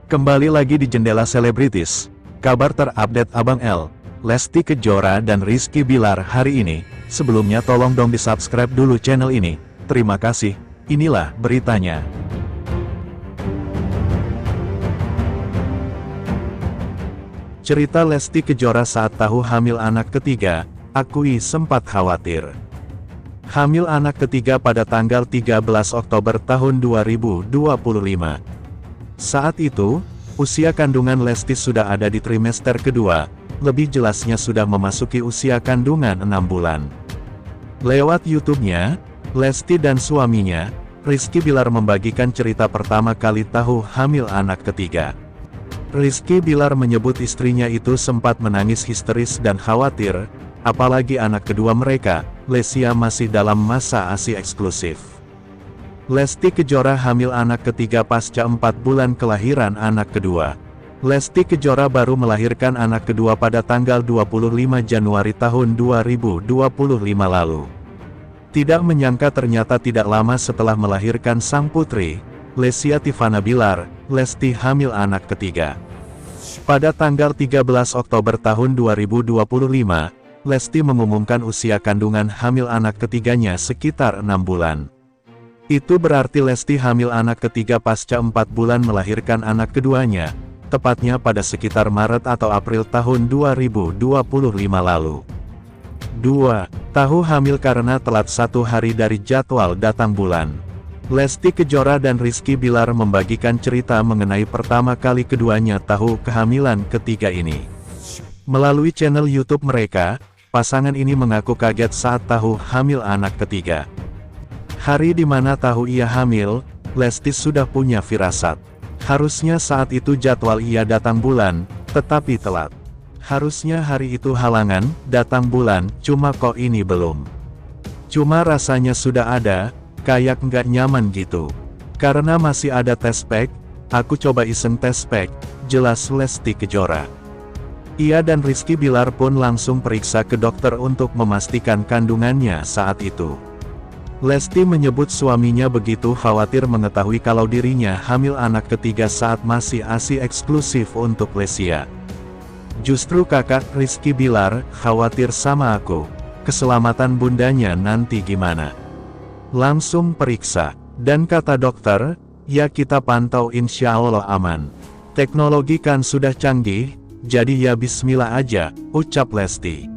Kembali lagi di Jendela Selebritis. Kabar terupdate Abang L, Lesti Kejora dan Rizky Bilar hari ini. Sebelumnya tolong dong di subscribe dulu channel ini. Terima kasih. Inilah beritanya. Cerita Lesti Kejora saat tahu hamil anak ketiga, akui sempat khawatir. Hamil anak ketiga pada tanggal 13 Oktober tahun 2025. Saat itu, usia kandungan Lesti sudah ada di trimester kedua, lebih jelasnya sudah memasuki usia kandungan 6 bulan. Lewat YouTube-nya, Lesti dan suaminya, Rizky Bilar membagikan cerita pertama kali tahu hamil anak ketiga. Rizky Bilar menyebut istrinya itu sempat menangis histeris dan khawatir, apalagi anak kedua mereka, Lesya masih dalam masa ASI eksklusif. Lesti Kejora hamil anak ketiga pasca 4 bulan kelahiran anak kedua. Lesti Kejora baru melahirkan anak kedua pada tanggal 25 Januari tahun 2025 lalu. Tidak menyangka ternyata tidak lama setelah melahirkan sang putri, Lesya Tivana Bilar, Lesti hamil anak ketiga. Pada tanggal 13 Oktober tahun 2025, Lesti mengumumkan usia kandungan hamil anak ketiganya sekitar 6 bulan. Itu berarti Lesti hamil anak ketiga pasca 4 bulan melahirkan anak keduanya, tepatnya pada sekitar Maret atau April tahun 2025 lalu. 2. Tahu hamil karena telat 1 hari dari jadwal datang bulan. Lesti Kejora dan Rizky Bilar membagikan cerita mengenai pertama kali keduanya tahu kehamilan ketiga ini. Melalui channel YouTube mereka, pasangan ini mengaku kaget saat tahu hamil anak ketiga. Hari di mana tahu ia hamil, Lesti sudah punya firasat. Harusnya saat itu jadwal ia datang bulan, tetapi telat. Harusnya hari itu halangan, datang bulan, cuma kok ini belum. Cuma rasanya sudah ada, kayak nggak nyaman gitu. Karena masih ada test pack, aku coba iseng test pack, jelas Lesti Kejora. Ia dan Rizky Bilar pun langsung periksa ke dokter untuk memastikan kandungannya saat itu. Lesti menyebut suaminya begitu khawatir mengetahui kalau dirinya hamil anak ketiga saat masih ASI eksklusif untuk Lesya. Justru kakak Rizky Bilar khawatir sama aku, keselamatan bundanya nanti gimana. Langsung periksa, dan kata dokter, ya kita pantau insya Allah aman. Teknologi kan sudah canggih, jadi ya bismillah aja, ucap Lesti.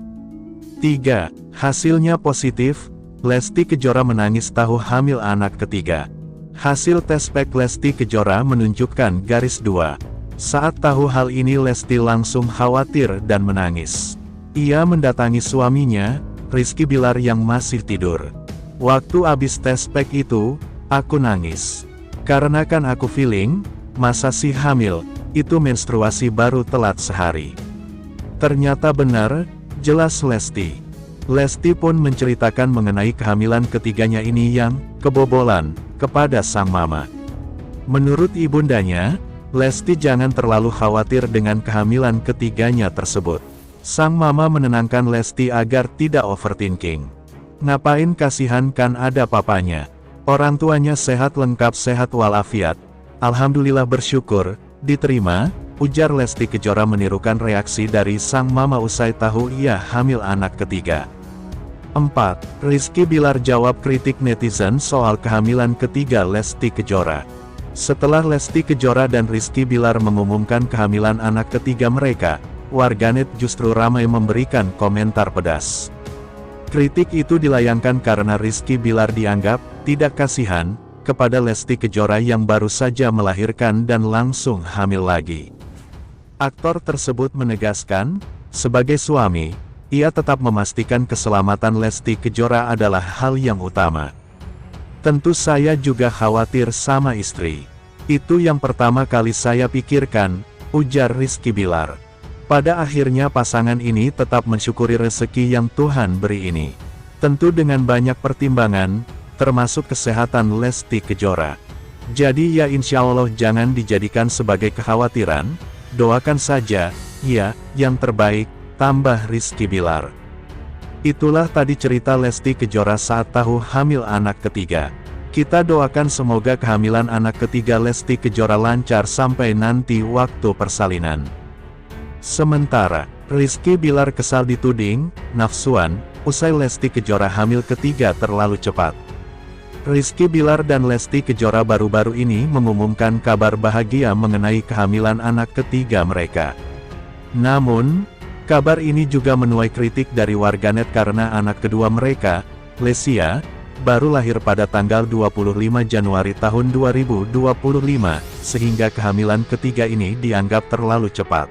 3. Hasilnya positif. Lesti Kejora menangis tahu hamil anak ketiga. Hasil tes pack Lesti Kejora menunjukkan garis 2. Saat tahu hal ini Lesti langsung khawatir dan menangis. Ia mendatangi suaminya, Rizky Bilar yang masih tidur. Waktu abis tes pack itu, aku nangis. Karena kan aku feeling, masa sih hamil, itu menstruasi baru telat sehari. Ternyata benar, jelas Lesti. Lesti pun menceritakan mengenai kehamilan ketiganya ini yang kebobolan kepada sang mama. Menurut ibundanya, Lesti jangan terlalu khawatir dengan kehamilan ketiganya tersebut. Sang mama menenangkan Lesti agar tidak overthinking. Ngapain kasihan, kan ada papanya. Orang tuanya sehat lengkap sehat walafiat. Alhamdulillah bersyukur, diterima, ujar Lesti Kejora menirukan reaksi dari sang mama usai tahu ia hamil anak ketiga. 4. Rizky Bilar jawab kritik netizen soal kehamilan ketiga Lesti Kejora. Setelah Lesti Kejora dan Rizky Bilar mengumumkan kehamilan anak ketiga mereka, warganet justru ramai memberikan komentar pedas. Kritik itu dilayangkan karena Rizky Bilar dianggap tidak kasihan kepada Lesti Kejora yang baru saja melahirkan dan langsung hamil lagi. Aktor tersebut menegaskan, sebagai suami, ia tetap memastikan keselamatan Lesti Kejora adalah hal yang utama. Tentu saya juga khawatir sama istri. Itu yang pertama kali saya pikirkan, ujar Rizky Bilar. Pada akhirnya pasangan ini tetap mensyukuri rezeki yang Tuhan beri ini. Tentu dengan banyak pertimbangan, termasuk kesehatan Lesti Kejora. Jadi ya insya Allah jangan dijadikan sebagai kekhawatiran, doakan saja, ya, yang terbaik, tambah Rizky Bilar. Itulah tadi cerita Lesti Kejora saat tahu hamil anak ketiga. Kita doakan semoga kehamilan anak ketiga Lesti Kejora lancar sampai nanti waktu persalinan. Sementara, Rizky Bilar kesal dituding nafsuan, usai Lesti Kejora hamil ketiga terlalu cepat. Rizky Bilar dan Lesti Kejora baru-baru ini mengumumkan kabar bahagia mengenai kehamilan anak ketiga mereka. Namun, kabar ini juga menuai kritik dari warganet karena anak kedua mereka, Lesya, baru lahir pada tanggal 25 Januari tahun 2025, sehingga kehamilan ketiga ini dianggap terlalu cepat.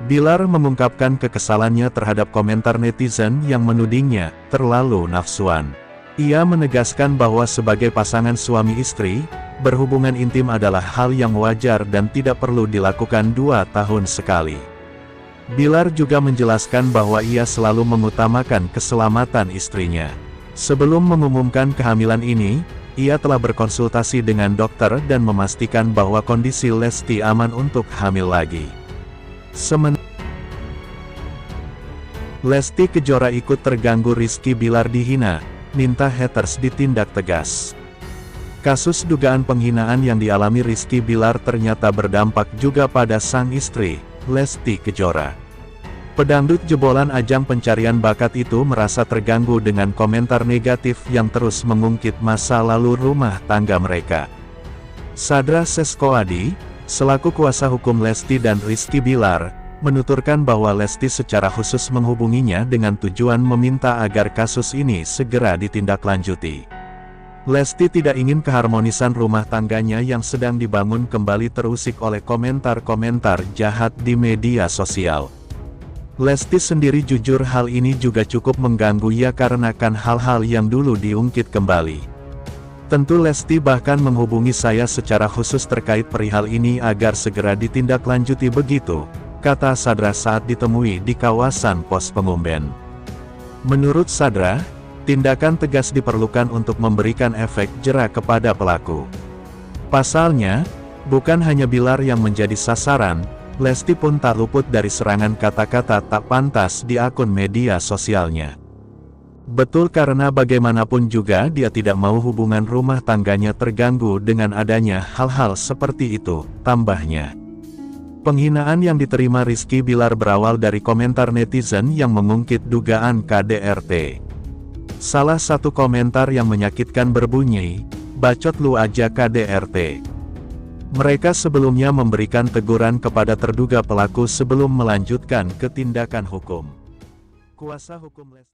Bilar mengungkapkan kekesalannya terhadap komentar netizen yang menudingnya terlalu nafsuan. Ia menegaskan bahwa sebagai pasangan suami istri, berhubungan intim adalah hal yang wajar dan tidak perlu dilakukan 2 tahun sekali. Bilar juga menjelaskan bahwa ia selalu mengutamakan keselamatan istrinya. Sebelum mengumumkan kehamilan ini, ia telah berkonsultasi dengan dokter dan memastikan bahwa kondisi Lesti aman untuk hamil lagi. Lesti Kejora ikut terganggu Rizky Bilar dihina, minta haters ditindak tegas. Kasus dugaan penghinaan yang dialami Rizky Bilar ternyata berdampak juga pada sang istri, Lesti Kejora. Pedangdut jebolan ajang pencarian bakat itu merasa terganggu dengan komentar negatif yang terus mengungkit masa lalu rumah tangga mereka. Sadra Seskoadi, selaku kuasa hukum Lesti dan Rizky Bilar, menuturkan bahwa Lesti secara khusus menghubunginya dengan tujuan meminta agar kasus ini segera ditindaklanjuti. Lesti tidak ingin keharmonisan rumah tangganya yang sedang dibangun kembali terusik oleh komentar-komentar jahat di media sosial. Lesti sendiri jujur hal ini juga cukup mengganggu ia karenakan hal-hal yang dulu diungkit kembali. Tentu Lesti bahkan menghubungi saya secara khusus terkait perihal ini agar segera ditindaklanjuti begitu, kata Sadra saat ditemui di kawasan Pos Pengumben. Menurut Sadra, tindakan tegas diperlukan untuk memberikan efek jera kepada pelaku. Pasalnya, bukan hanya Bilar yang menjadi sasaran, Lesti pun tak luput dari serangan kata-kata tak pantas di akun media sosialnya. Betul karena bagaimanapun juga dia tidak mau hubungan rumah tangganya terganggu dengan adanya hal-hal seperti itu, tambahnya. Penghinaan yang diterima Rizky Bilar berawal dari komentar netizen yang mengungkit dugaan KDRT. Salah satu komentar yang menyakitkan berbunyi, "Bacot lu aja KDRT." Mereka sebelumnya memberikan teguran kepada terduga pelaku sebelum melanjutkan ke tindakan hukum. Kuasa hukum Lesti